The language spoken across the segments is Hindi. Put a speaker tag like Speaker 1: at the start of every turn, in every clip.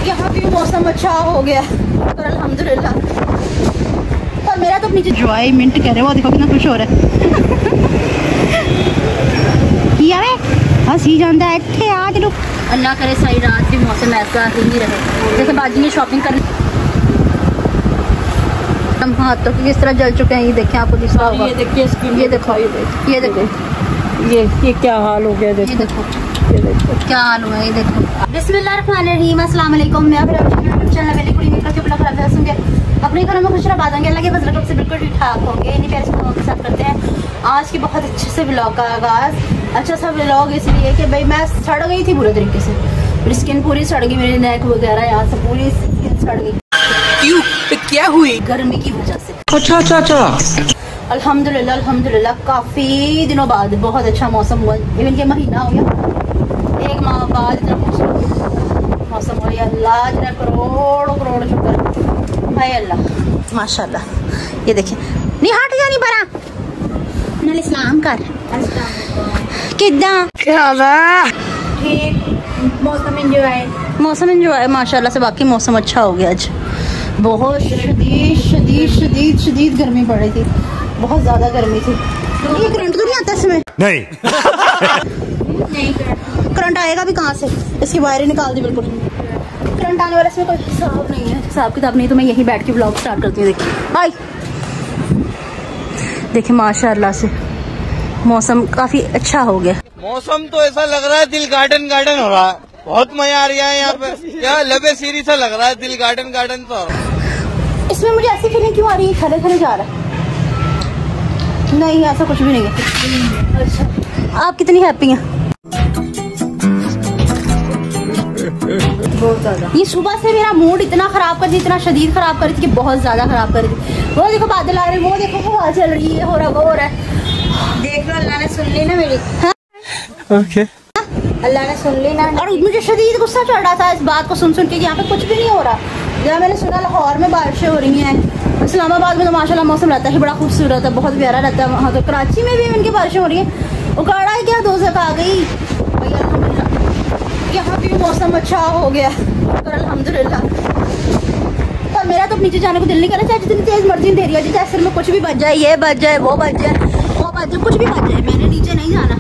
Speaker 1: यहाँ भी मौसम अच्छा हो गया और अल्हम्दुलिल्लाह। और मेरा तो अपनी एंजॉयमेंट कर रहे हो, देखो कितना खुश हो रहा है। किया वे हंसी जाता है इतने आज लोग। अल्लाह करे सारी रात भी मौसम ऐसा ही रहे। जैसे बाजी ने शॉपिंग करनी, हम हाथों की किस तरह जल चुके हैं, ये देखें आपको दिखा होगा। ये देखिए, ये देखो, ये देखो, ये क्या हाल हो गया। देखो, ये देखो क्या हाल हुआ है। ये देखो। बिस्मिल्लाहिर्रहमानिर्रहीम, अस्सलाम वालेकुम। मैं फिर चैनल वाली कुड़ी मिलकर के ब्लॉग रहा होंगे अपने घरों में खुश रहा होंगे। अल्लाह के फजल से बिल्कुल ठीक ठाक होंगे। इन्हीं प्यारे लोगों के साथ करते हैं आज की बहुत अच्छे से व्लॉग का आगाज। अच्छा सा व्लॉग इसलिए कि भाई मैं सड़ गई थी पूरे तरीके से, मेरी स्किन पूरी सड़ गई, मेरी नेक वगैरह यहाँ से पूरी स्किन सड़ गई।
Speaker 2: क्यों? क्या हुई?
Speaker 1: गर्मी की वजह से।
Speaker 2: अच्छा।
Speaker 1: अल्हम्दुलिल्लाह अल्हम्दुलिल्लाह काफी दिनों बाद बहुत अच्छा मौसम हुआ। इवन के महीना हो गया, 1 माह बाद इतना मौसम हो गया। अल्लाह तेरा करोड़ शुक्र भाई अल्लाह, माशाल्लाह। ये देखिए, नहीं हट जा, नहीं बरा नल इस्लाम कर किदा ठीक। मौसम एंजॉय माशाल्लाह से। बाकी मौसम अच्छा हो गया आज। बहुत शदीद गर्मी पड़ रही थी, बहुत ज्यादा गर्मी थी। ये करंट तो नहीं आता इसमें? नहीं करंट आएगा भी कहाँ से? इसकी वायरें निकाल दी बिल्कुल। करंट आने वाला इसमें कोई हिसाब नहीं है, हिसाब किताब नहीं। तो मैं यहीं बैठ के व्लॉग स्टार्ट करती हूँ। देखिए हाय, देखिए माशाल्लाह से मौसम काफी अच्छा हो गया।
Speaker 3: मौसम तो ऐसा लग रहा है दिल गार्डन हो रहा है। बहुत मजा आ रहा है यहाँ पे, यहाँ लबे सीरी सा लग रहा है, दिल गार्डन तो हो रहा है। इसमें मुझे ऐसी फीलिंग क्यों आ रही है? खड़े जा रहा है? नहीं, ऐसा कुछ भी नहीं है। अच्छा, आप कितनी हैप्पी हैं? बहुत ज्यादा। ये सुबह से मेरा मूड इतना खराब कर दी, इतना शदीद खराब कर रही थी कि बहुत ज्यादा खराब कर रही थी। वो देखो बादल आ रहे हैं, वो देखो हवा चल रही है, हो रहा है। देख लो, अल्लाह ने सुन ली ना मेरी। ओके,
Speaker 1: अल्लाह ने सुन ली ना। और मुझे शदीद गुस्सा चढ़ रहा था इस बात को सुन के, यहाँ पे कुछ भी नहीं हो रहा। जहाँ मैंने सुना लाहौर में बारिशें हो रही हैं, इस्लामाबाद में तो माशाल्लाह मौसम रहता है बड़ा खूबसूरत है, बहुत प्यारा रहता है वहाँ। तो कराची में भी इनकी बारिशें हो रही हैं। उकाड़ा है क्या, दोज़ख आ गई भैया। यहाँ भी मौसम अच्छा हो गया और अल्हम्दुलिल्लाह। पर मेरा तो नीचे जाने को दिल नहीं कर रहा, चाहे जितनी तेज मर्जी अंधेरी आ जाए, चाहे सिर में कुछ भी बच जाए, ये बच जाए, वो बच जाए, कुछ भी बच जाए, मैंने नीचे नहीं जाना।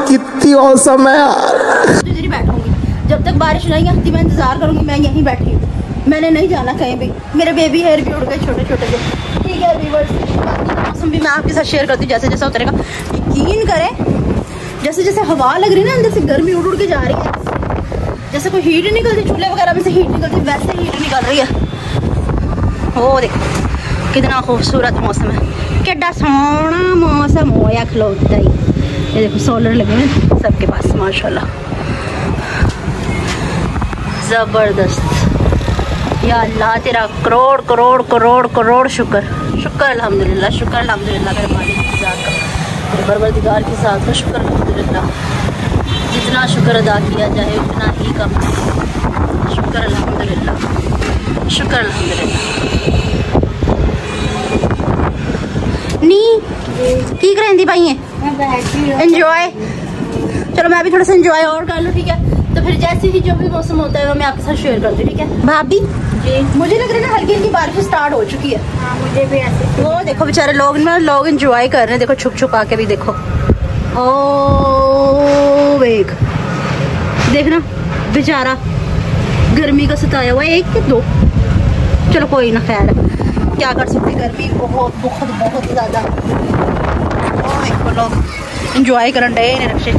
Speaker 3: कितनी औसम है यार।
Speaker 1: इधर ही बैठूंगी जब तक बारिश नहीं आती, मैं इंतजार करूंगी। मैं यहीं बैठी हूँ, मैंने नहीं जाना कहीं भी। मेरे बेबी हेयर भी उड़ गए छोटे से। ठीक है व्यूअर्स, मौसम भी मैं आपके साथ शेयर करती हूँ जैसे जैसा उतरेगा। यकीन करें, जैसे जैसे हवा लग रही है ना, अंदर से गर्मी उड़ के जा रही है। जैसे कोई हीट निकलती, चूल्हे वगैरह में से हीट निकलती, वैसे हीट निकल रही है। ओ देखो कितना खूबसूरत मौसम है, कितना सोहना मौसम होया खलोता ही। ये देखो सोलर लगे हैं सबके पास माशाल्लाह, जबरदस्त। या अल्लाह तेरा करोड़ शुक्र अल्हम्दुलिल्लाह, शुक्र अल्हम्दुलिल्लाह मेरे मालिक की ज़ात का, मेरे परवरदिगार की ज़ात का शुक्र अल्हम्दुलिल्लाह। जितना शुक्र अदा किया जाए उतना ही कम है। शुक्र अल्हम्दुलिल्लाह। नी ठीक रहती भाई है, एंजॉय। चलो मैं भी थोड़ा सा एंजॉय और कर लूँ, ठीक है? तो फिर जैसे ही जो भी मौसम होता है वो मैं आपके साथ शेयर करती हूँ, ठीक है? भाभी जी, मुझे लग रहा है ना हल्की बारिश स्टार्ट हो चुकी है। हाँ, मुझे भी ऐसे। वो देखो बेचारे लोग एंजॉय कर रहे हैं, देखो छुप आके भी देखो। ओ देखना बेचारा गर्मी का सताया हुआ, 1 के 2। चलो कोई ना, खैर क्या कर सकते, गर्मी बहुत ज्यादा। देखो लोग एंजॉय करन डे ने रक्षे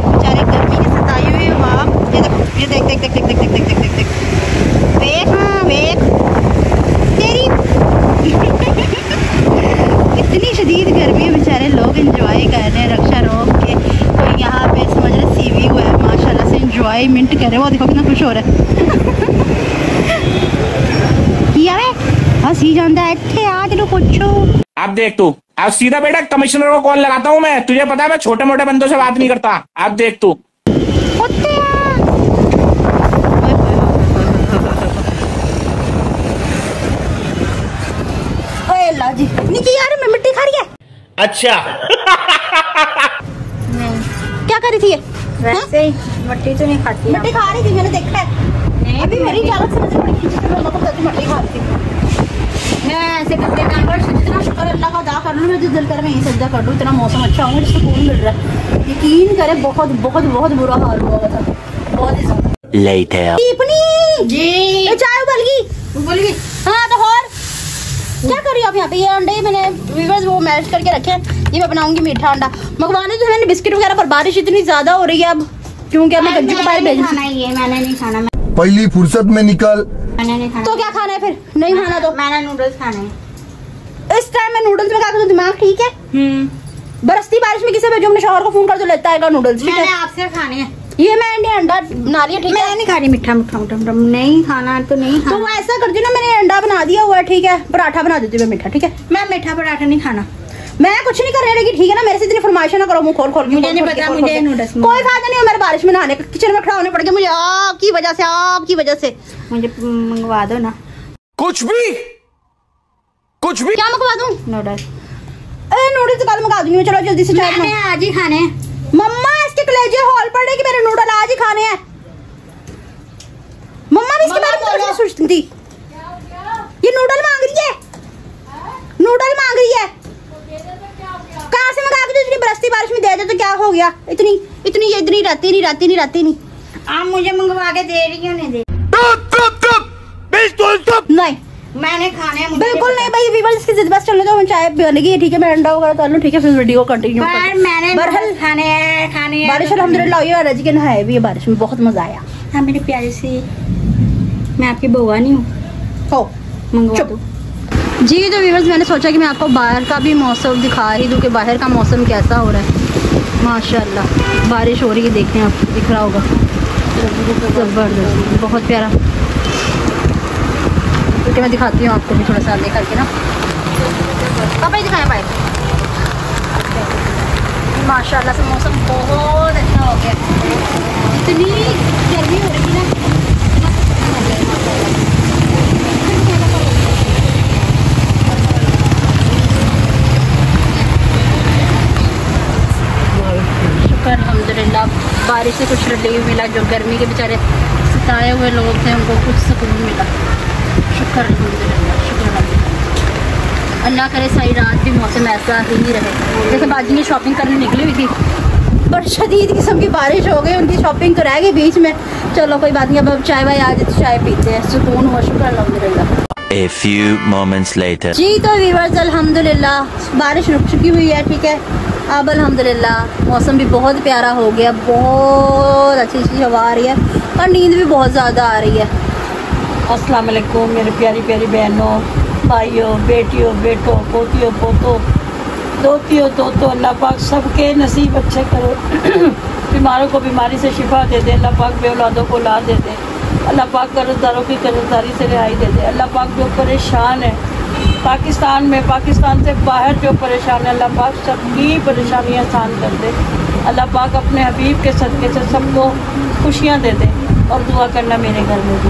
Speaker 1: बेचारे गर्मी के सताए हुए वहाँ। ये देख वेख तेरी इतनी शदीद गर्मी है, बेचारे लोग एंजॉय कर रहे हैं रक्षा रोक के। कोई यहाँ पे समझ रहे सीवी हुआ है माशाल्लाह से, एंजॉयमेंट कर रहे हैं। वो देखो कितना खुश हो रहा है। किया वे हंसी जाता है इतने आज लोग पूछो।
Speaker 4: आप देख तू, अब सीधा बेटा कमिश्नर को कॉल लगाता हूँ मैं, तुझे पता है मैं छोटे मोटे बंदों से बात नहीं करता। आप देख तू।
Speaker 1: जी निकी यार मैं मिट्टी खा रही है।
Speaker 4: अच्छा
Speaker 1: नहीं क्या कर रही थी ये?
Speaker 3: वैसे ही मट्टी तो नहीं खाती।
Speaker 1: मट्टी खा रही थी, मैंने देखा है। अभी मेरी इजाजत से नजर पड़ी खींची तो मम्मा को कहती मट्टी खा रही थी। मैं ऐसे करते टाइम जितना शुक्र अल्लाह का अदा कर लूँ, मैं जिस दिल कर मैं यही सज्जा कर लूँ। इतना मौसम अच्छा होगा, जिसको सुकून मिल रहा है। यकीन करे बहुत बहुत बहुत बुरा हाल हुआ था, बहुत ही ज्यादा।
Speaker 3: जी
Speaker 1: चाय उबल गई। हाँ तो और क्या कर रही हो आप यहाँ पे? ये अंडे मैंने वीवर्स वो मैश करके रखे हैं, ये मैं बनाऊंगी मीठा अंडा। मंगवाने तो मैंने बिस्किट वगैरह, पर बारिश इतनी ज्यादा हो रही है अब, क्योंकि मैं गज्जू को बाहर भेज।
Speaker 3: मैंने नहीं खाना,
Speaker 5: पहली फुर्सत में निकल।
Speaker 3: मैंने नहीं खाना।
Speaker 1: तो क्या खाना है फिर? नहीं खाना तो
Speaker 3: मैंने नूडल्स खाने हैं।
Speaker 1: इस टाइम में नूडल्स में तो दिमाग ठीक है? बरसती बारिश में किसे भेजूं? अपने शौहर को फोन कर तो लेता है नूडल्स।
Speaker 3: मैंने आपसे खाने हैं।
Speaker 1: ये मैं अंडा बना लिया, ठीक है?
Speaker 3: मैं नहीं खा रही मीठा नहीं खाना तो नहीं खाना।
Speaker 1: तो वो ऐसा करती ना, मैंने अंडा बना दिया हुआ है, ठीक है? पराठा बना देती हूँ मीठा, ठीक है?
Speaker 3: मैं मीठा पराठा नहीं खाना।
Speaker 1: मैं कुछ नहीं करने लगी, ठीक है ना? मेरे से इतनी फरमाइशें ना करो मुंह खोल खोल।
Speaker 3: मुझे नहीं पता, मुझे नूडल्स
Speaker 1: कोई फायदा नहीं है मेरे बारिश में नहाने का। किचन में खड़ा होने पड़ गया मुझे आपकी वजह से।
Speaker 3: मुझे मंगवा दो ना
Speaker 2: कुछ भी
Speaker 1: क्या मंगवा दूं?
Speaker 3: नूडल्स।
Speaker 1: नूडल्स कल मंगा दूंगी। चलो जल्दी से चाय
Speaker 3: मैंने आज ही खाने हैं।
Speaker 1: मम्मा इसके कलेजे हॉल पड़े कि मेरे नूडल आज ही खाने हैं। मम्मा भी इसके बारे में कैसे सोचती थी? ये नूडल मांग रही है, कहाँ से मंगा के? इतनी बरसती बारिश में दे दे तो क्या हो गया? इतनी रहती नहीं।
Speaker 3: आप मुझे मंगवा के दे रही हो? नहीं दे।
Speaker 1: नहीं
Speaker 3: मैंने खाने हैं,
Speaker 1: बिल्कुल नहीं भाई। वीवर्स की जिद बस चलने दो, चाय बनेगी, ठीक है? मैं अंडा वगैरह तल लूं, ठीक है? फिर वीडियो कंटिन्यू
Speaker 3: मैंने खाने हैं।
Speaker 1: बारिश अल्हम्दुलिल्लाह हुई है, के नहाए भी है बारिश में, बहुत मजा आया।
Speaker 3: हाँ मेरी प्यारी सी, मैं आपकी बउआ नहीं हूँ।
Speaker 1: हो
Speaker 3: मंगवा दो
Speaker 1: जी। तो वीवर्स मैंने सोचा कि मैं आपको बाहर का भी मौसम दिखा ही दूँ कि बाहर का मौसम कैसा हो रहा है। माशाल्लाह बारिश हो रही है, देखें आप, दिख रहा होगा, जबरदस्त, बहुत प्यारा। क्योंकि मैं दिखाती हूँ आपको भी थोड़ा सा आगे करके ना। कपड़े दिखाएं भाई। माशाल्लाह से मौसम बहुत अच्छा हो गया। इतनी गर्मी हो रही है ना। शुक्र अल्हम्दुलिल्लाह बारिश से कुछ रिलीफ मिला। जो गर्मी के बेचारे सताए हुए लोग थे उनको कुछ सुकून मिला। शुक्र अल्हम्दुलिल्लाह, शुक्र अल्हम्दुलिल्लाह। अल्लाह करे सारी रात भी मौसम ऐसा ही रहे। जैसे बाजी में शॉपिंग करने निकली हुई थी, पर शदीद किस्म की बारिश हो गई, उनकी शॉपिंग तो रह गई बीच में। चलो कोई बात नहीं, अब चाय वाय आज तो चाय पीते हैं, सुकून हुआ। शुक्र अल्हम्दुलिल्लाह।
Speaker 6: A few moments later.
Speaker 1: जी तो व्यूअर्स अल्हम्दुलिल्लाह बारिश रुक चुकी हुई है, ठीक है? अब अल्हम्दुलिल्लाह मौसम भी बहुत प्यारा हो गया, बहुत अच्छी हवा आ रही है और नींद भी बहुत ज़्यादा आ रही है।
Speaker 7: अस्सलाम वालेकुम मेरे प्यारी प्यारी बहनों, भाइयों, बेटियों, बेटों, पोतियों, पोतों, दोतियों, तोतों, अल्लाह पाक सबके नसीब अच्छे करे। बीमारों को बीमारी से शिफा दे दे अल्लाह पाक, बेऔलादों को औलाद दे दे अल्लाह पाक, कर्जदारों की कर्जदारी से रिहाई दे दे अल्लाह पाक। जो परेशान है पाकिस्तान में, पाकिस्तान से बाहर जो परेशान है अल्लाह पाक सबकी परेशानियाँ आसान कर दे अल्लाह पाक। अपने हबीब के सदक़े से सबको खुशियाँ दे दे और दुआ करना मेरे घर में भी।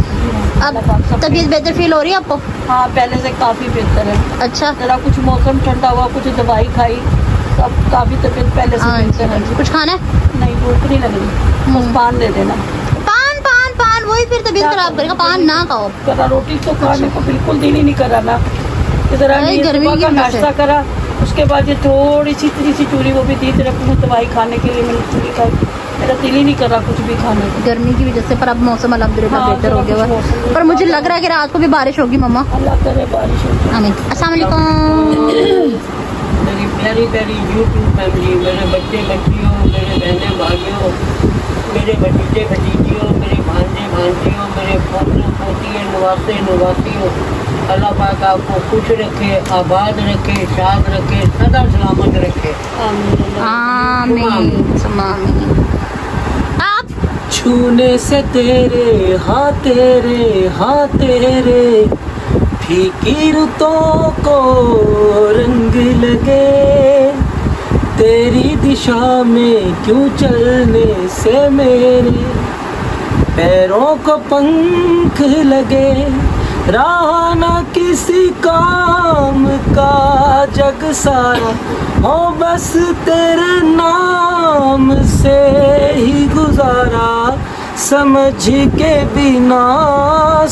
Speaker 1: अब तबीयत बेहतर फील हो रही है आपको?
Speaker 7: हाँ पहले से काफ़ी बेहतर है।
Speaker 1: अच्छा,
Speaker 7: जरा कुछ मौसम ठंडा हुआ, कुछ दवाई खाई, अब काफ़ी तबीयत पहले से बेहतर है।
Speaker 1: कुछ खाना है?
Speaker 7: नहीं भूख नहीं लग रही, बस पान दे देना।
Speaker 1: पान वही फिर तबीयत खराब करेगा, पान ना खाओ।
Speaker 7: करा रोटी तो खाने को बिल्कुल दिल ही नहीं करा ना, इधर गर्मी का नाश्ता करा, उसके बाद ये थोड़ी सी इतनी सी चूरी वो भी दी रखूँ दवाई खाने के लिए, मैंने चूरी खाई, मेरा दिल ही नहीं कर रहा कुछ भी खाने को गर्मी की वजह से। पर अब मौसम अल्हम्दुलिल्लाह बेहतर हो गया है, पर मुझे लग रहा है कि रात को भी बारिश होगी। मम्मा अल्लाह करे बारिश होगी।
Speaker 1: आमीन। अस्सलाम वालेकुम
Speaker 8: मेरी प्यारी प्यारी यूट्यूब फैमिली, मेरे बच्चे बच्चियों, मेरे बहनें भाइयों, मेरे भतीजे भतीजियों, मेरे भांजे भांजियों, मेरे पोतों पोतियों, नवासे नवासियों, अल्लाह पाक आपको खुश रखे, आबाद रखे, शाद रखे, सदा सलामत रखे।
Speaker 1: आमीन आमीन। आप
Speaker 2: छूने से तेरे हाँ तेरे फीकी रुतों को रंग लगे, तेरी दिशा में क्यों चलने से मेरे पैरों को पंख लगे, राह ना किसी काम का जग सारा हो बस तेरे नाम से से ही गुजारा, समझ के बिना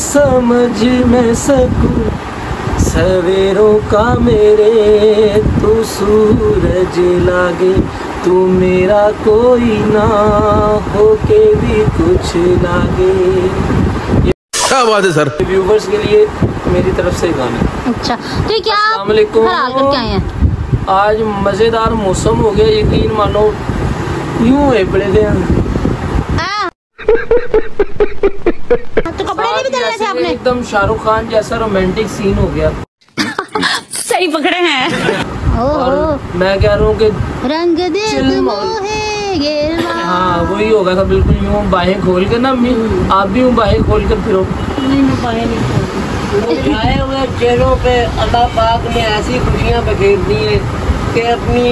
Speaker 2: समझ में सकूं सवेरों का मेरे, तू सूरज लागे, तू मेरा कोई ना होके भी कुछ लागे।
Speaker 9: क्या बात है सर।
Speaker 2: व्यूवर्स के लिए मेरी तरफ से गाना।
Speaker 3: अच्छा तो क्या
Speaker 2: अस्सलाम वालेकुम।
Speaker 3: हलाल करके आए हैं?
Speaker 2: आज मजेदार मौसम हो गया, यकीन मानो यूं है बड़े दिन।
Speaker 3: तो कपड़े नहीं बदलने थे आपने?
Speaker 2: एकदम शाहरुख खान जैसा रोमांटिक सीन हो गया।
Speaker 1: सही पकड़े हैं।
Speaker 2: और मैं कह रहा हूँ कि
Speaker 3: रंग दे
Speaker 2: चिल
Speaker 3: मोहे,
Speaker 2: हाँ वही होगा था बिल्कुल यूं बाहें खोल कर ना। आप भी यूं बाहें खोल कर फिरो।
Speaker 7: नहीं मैं बाहें नहीं खोलती।
Speaker 8: आए हुए चेहरों पे अल्लाह पाक ने ऐसी खुशियाँ बखेर दी है कि अपनी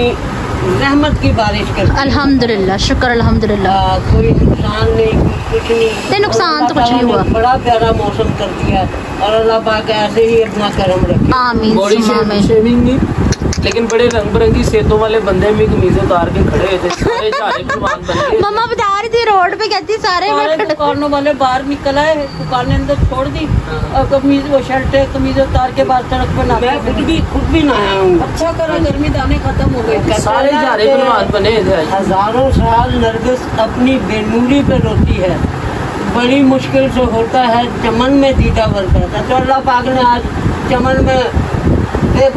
Speaker 8: रहमत की बारिश कर दी।
Speaker 3: अल्हम्दुलिल्लाह, शुक्र अल्हम्दुलिल्लाह।
Speaker 8: कोई नुकसान नहीं, कुछ नहीं।
Speaker 3: नहीं, नुकसान तो कुछ नहीं हुआ।
Speaker 8: बड़ा प्यारा मौसम कर दिया और अल्लाह पाक ऐसे ही अपना करम रखे।
Speaker 3: आमीन
Speaker 2: बॉडी
Speaker 3: सुम्मा आमीन।
Speaker 2: शेविंग नहीं, लेकिन बड़े रंग बिरंगी सेतों वाले बंदे भी कमीजें उतार के खड़े हुए थे, सारे झाड़े पहलवान बन गए।
Speaker 3: मम्मा बता रही थी रोड पे, कहती सारे
Speaker 7: दुकानों वाले बाहर निकल आए, दुकानें अंदर छोड़ दी और कमीज वो शर्ट कमीज उतार के बाहर सड़क पर
Speaker 8: मैं खुद भी नहाया हूँ।
Speaker 7: अच्छा करो, गर्मी दाने खत्म हो गए।
Speaker 2: सारे झाड़े पहलवान बने थे।
Speaker 8: हजारों साल नरगिस अपनी बेनूरी पे रोती है, बड़ी मुश्किल से होता है चमन में दीदा बनता था। तो अल्लाह पाक ने आज चमन में एक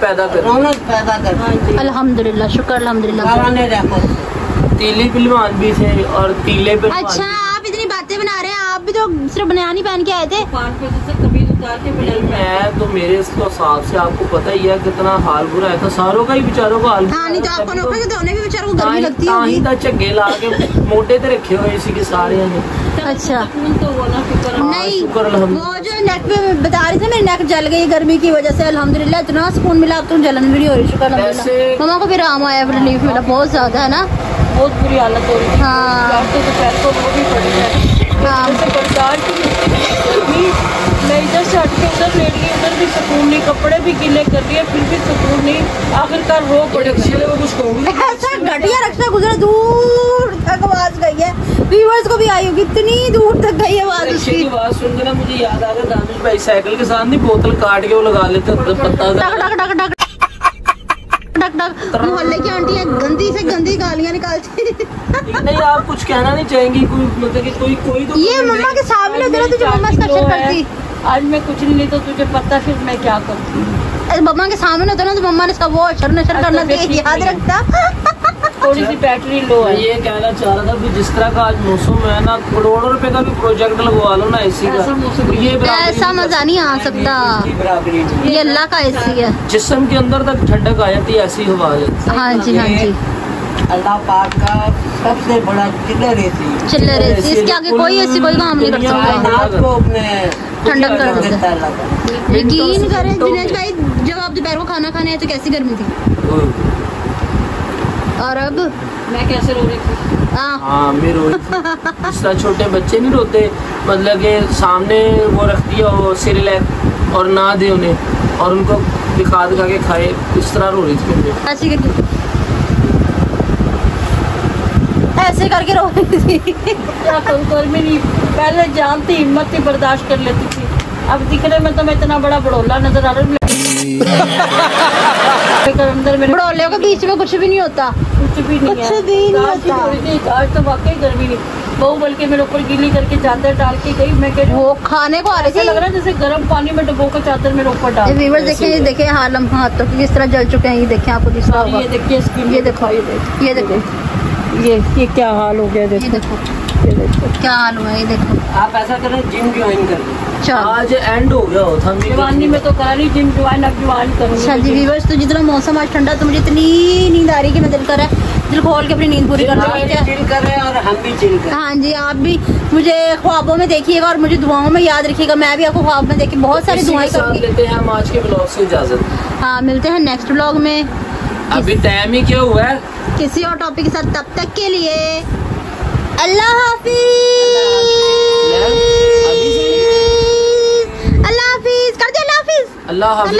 Speaker 2: पैदा कर,
Speaker 8: रौनक पैदा कर।
Speaker 3: अल्हम्दुलिल्लाह, शुक्र अल्हम्दुलिल्लाह।
Speaker 8: ने रहमत।
Speaker 2: तीली पहलवान भी थे और तीले पहलवान।
Speaker 3: अच्छा आप इतनी बातें बना रहे हैं, आप भी तो सिर्फ बनियानी पहन के आए थे।
Speaker 7: दुकान पे से कमीज उतार के
Speaker 2: मैं तो मेरे हिसाब से आपको पता ही है कितना हाल बुरा है था, सारों का ही बेचारों का हाल।
Speaker 3: हाँ नहीं तो आपको नौकरी तो उन्हें भी बेचारों को गर्मी लगती होगी।
Speaker 2: झग्गे ला के मोटे ते रखे हुए इसी के सारे ने।
Speaker 3: अच्छा
Speaker 7: तो वो ना फिक्र
Speaker 3: नहीं,
Speaker 2: शुक्र अल्हम्दुलिल्लाह।
Speaker 3: वो जो नेक पे बता रहे थे मेरी नेक जल गई गर्मी की वजह से, अल्हम्दुलिल्लाह इतना सुकून मिला, अब तो जलन भी नहीं हो रही, शुक्र अल्हम्दुलिल्लाह। मम्मा को भी आराम आया, रिलीफ मिला, बहुत ज्यादा है ना।
Speaker 7: बहुत बुरी हालत हो रही थी।
Speaker 3: हाँ।
Speaker 7: तो पैर को वो भी पड़ गया।
Speaker 3: हाँ।
Speaker 7: जैसे बर्दाश्त ही नहीं। मैं इधर से हट के उधर लेट गई, उधर भी सुकून नहीं, कपड़े भी गीले कर दिए फिर भी सुकून नहीं, आखिरकार रो पड़े।
Speaker 3: ऐसा घटिया रक्षा गुजरा, दूर तक आवाज गई है, व्यूअर्स को भी आई होगी, इतनी दूर तक गई आवाज उसकी।
Speaker 2: आवाज सुनकर ना मुझे याद आ गया दानिश भाई साइकिल के साथ नहीं बोतल काट के वो लगा लेते पत्ता।
Speaker 3: Duck duck duck duck duck duck. मोहल्ले की आंटियां गंदी से गंदी गालियां निकालती।
Speaker 2: नहीं आप कुछ कहना नहीं चाहेंगी, कोई मतलब कि कोई तो
Speaker 3: ये मम्मा के सामने उधर तुझे मम्मा इसका शर करती।
Speaker 7: आज मैं कुछ नहीं तो तुझे पता फिर मैं क्या करती।
Speaker 3: मम्मा के सामने होता ना तो मम्मा ने इसका वो शर नशर करना चाहिए, याद रखता।
Speaker 7: थोड़ी सी बैटरी लो है।
Speaker 2: ये कहना चाह रहा था कि जिस तरह का आज मौसम है ना, करोड़ों रुपए का भी प्रोजेक्ट लगवा लो ना एसी का, ये
Speaker 3: ऐसा मजा नहीं आ सकता, ये अल्लाह का एसी है।
Speaker 2: जिस्म के अंदर तक ठंडक आ जाती है ऐसी हवा है।
Speaker 3: हाँ जी हाँ जी,
Speaker 8: अल्लाह पाक का सबसे बड़ा चिल्लर एसी।
Speaker 3: चिल्लर एसी, इसके आगे कोई एसी कोई काम नहीं कर सकता,
Speaker 8: कायनात को अपने
Speaker 3: ठंडक कर देता है।
Speaker 8: अल्लाह का।
Speaker 3: यकीन करें दिनेश भाई, जब आप दोपहर को खाना खाने आए तो कैसी गर्मी थी, और अब
Speaker 7: मैं कैसे रो रही थी।
Speaker 2: हाँ मैं रो जिस तरह छोटे बच्चे नहीं रोते, मतलब के सामने वो रख दिया वो सिरिलैक और ना दे उन्हें और उनको दिखा के खाए, इस तरह रो रही थी।
Speaker 3: ऐसे करके ऐसे करके रो रही थी।
Speaker 7: गर्मी नहीं, पहले जानती हिम्मत थी बर्दाश्त कर लेती थी, अब दिखने में तो मैं इतना बड़ा बड़ोला नजर आ रहा हूँ। अंदर मेरे
Speaker 3: बड़ोले के बीच में कुछ भी नहीं होता,
Speaker 7: कुछ भी नहीं है। आज तो वाकई गर्मी नहीं, बहू बल्कि मेरे ऊपर गीली करके चादर डाल के गई। मैं कह रही
Speaker 3: वो खाने को आ रही थी,
Speaker 7: लग रहा है जैसे गर्म पानी में डुबो कर चादर मेरे ऊपर डाल।
Speaker 3: व्यूअर्स देखे, देखे हाल हाथों की किस तरह जल चुके हैं, ये देखे आपको दिख रहा होगा।
Speaker 7: ये देखिए स्किन,
Speaker 3: ये देखो, ये देखो,
Speaker 7: ये क्या हाल हो गया,
Speaker 3: ये देखो क्या हाल हुआ, ये देखो।
Speaker 8: आप ऐसा करें, जिम ज्वाइन कर लो।
Speaker 2: आज एंड हो गया होता
Speaker 7: जवानी में तो करा नहीं जिम ज्वाइन, अब ज्वाइन करूँगी।
Speaker 3: अच्छा जी व्यूअर्स, तो जितना मौसम आज ठंडा, तो मुझे इतनी नींद आ रही कि मैं दिल कर रहा है दिल खोल के अपनी नींद पूरी कर
Speaker 8: चिल करें और हम भी चिल करें।
Speaker 3: हाँ जी, आप भी मुझे ख्वाबों में देखिएगा और मुझे दुआओं में याद रखिएगा। मैं भी आपको ख्वाब में देखी बहुत सारी दुआएं करूँगी।
Speaker 2: लेते हैं हम आज के ब्लॉग से इजाजत।
Speaker 3: हाँ, मिलते हैं नेक्स्ट ब्लॉग में।
Speaker 2: अभी टाइम ही क्या हुआ है,
Speaker 3: किसी और टॉपिक के साथ, तब तक के लिए अल्लाह हाफिज। अल्लाह हाफिज कर दे, अल्लाह हाफिज,
Speaker 2: अल्लाह हाफिज।